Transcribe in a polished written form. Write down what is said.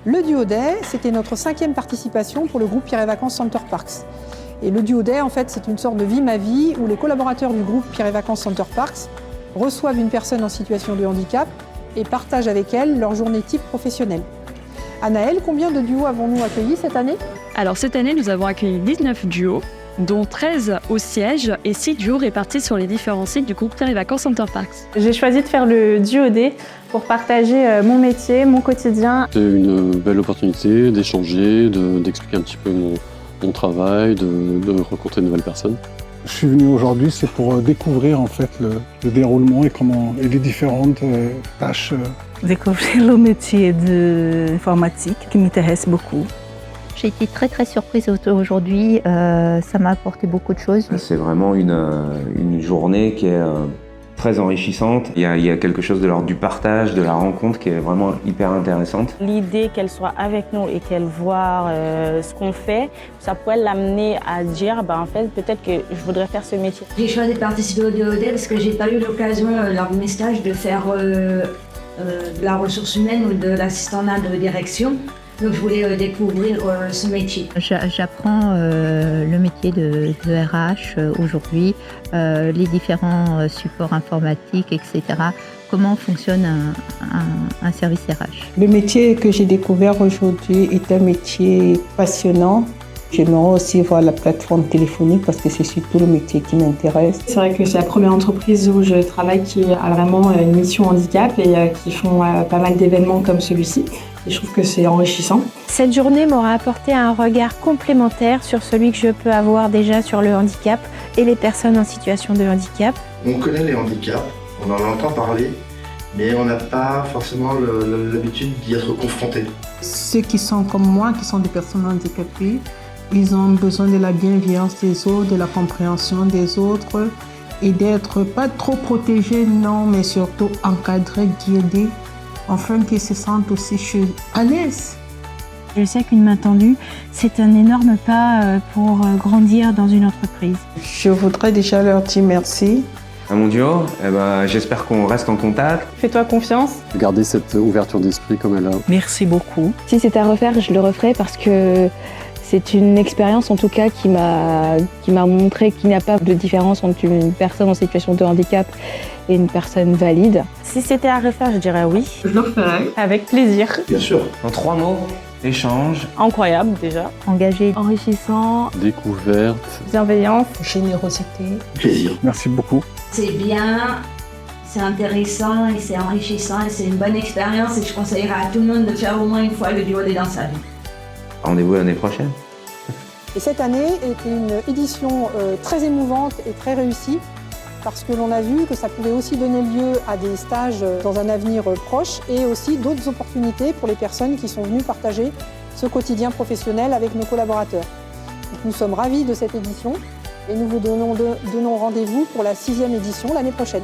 Le Duo Day, c'était notre 5e participation pour le groupe Pierre et Vacances Center Parcs. Et le Duo Day, en fait, c'est une sorte de vie ma vie où les collaborateurs du groupe Pierre et Vacances Center Parcs reçoivent une personne en situation de handicap et partagent avec elle leur journée type professionnelle. Anaëlle, combien de duos avons-nous accueillis cette année? Alors cette année, nous avons accueilli 19 duos, dont 13 au siège et 6 duos répartis sur les différents sites du groupe Pierre et Vacances Center Parcs. J'ai choisi de faire le Duo Day pour partager mon métier, mon quotidien. C'est une belle opportunité d'échanger, d'expliquer un petit peu mon travail, de rencontrer de nouvelles personnes. Je suis venu aujourd'hui, c'est pour découvrir en fait le déroulement et les différentes tâches. Découvrir le métier d'informatique qui m'intéresse beaucoup. J'ai été très surprise aujourd'hui, ça m'a apporté beaucoup de choses. C'est vraiment une journée qui est très enrichissante. Il y a quelque chose de l'ordre du partage, de la rencontre qui est vraiment hyper intéressante. L'idée qu'elle soit avec nous et qu'elle voit ce qu'on fait, ça pourrait l'amener à dire en fait peut-être que je voudrais faire ce métier. J'ai choisi de participer au Duo Day parce que j'ai pas eu l'occasion lors de mes stages de faire de la ressource humaine ou de l'assistanat de direction. Donc je voulais découvrir ce métier. J'apprends le métier de RH aujourd'hui, les différents supports informatiques, etc. Comment fonctionne un service RH. Le métier que j'ai découvert aujourd'hui est un métier passionnant. J'aimerais aussi voir la plateforme téléphonique parce que c'est surtout le métier qui m'intéresse. C'est vrai que c'est la première entreprise où je travaille qui a vraiment une mission handicap et qui font pas mal d'événements comme celui-ci. Et je trouve que c'est enrichissant. Cette journée m'aura apporté un regard complémentaire sur celui que je peux avoir déjà sur le handicap et les personnes en situation de handicap. On connaît les handicaps, on en entend parler, mais on n'a pas forcément l'habitude d'y être confronté. Ceux qui sont comme moi, qui sont des personnes handicapées, ils ont besoin de la bienveillance des autres, de la compréhension des autres et d'être pas trop protégés, non, mais surtout encadrés, guidés, afin qu'ils se sentent aussi à l'aise. Je sais qu'une main tendue, c'est un énorme pas pour grandir dans une entreprise. Je voudrais déjà leur dire merci. À mon duo, j'espère qu'on reste en contact. Fais-toi confiance. Garder cette ouverture d'esprit comme elle a. Merci beaucoup. Si c'était à refaire, je le referais parce que c'est une expérience en tout cas qui m'a montré qu'il n'y a pas de différence entre une personne en situation de handicap et une personne valide. Si c'était à refaire, je dirais oui. Je le referais. Avec plaisir. Bien sûr. En 3 mots, échange. Incroyable déjà. Engagé. Enrichissant. Découverte. Bienveillance. Générosité. Plaisir. Merci beaucoup. C'est bien, c'est intéressant et c'est enrichissant et c'est une bonne expérience et je conseillerais à tout le monde de faire au moins une fois le Duo Day dans sa vie. Rendez-vous l'année prochaine. Et cette année était une édition très émouvante et très réussie parce que l'on a vu que ça pouvait aussi donner lieu à des stages dans un avenir proche et aussi d'autres opportunités pour les personnes qui sont venues partager ce quotidien professionnel avec nos collaborateurs. Donc nous sommes ravis de cette édition et nous vous donnons rendez-vous pour la 6e édition l'année prochaine.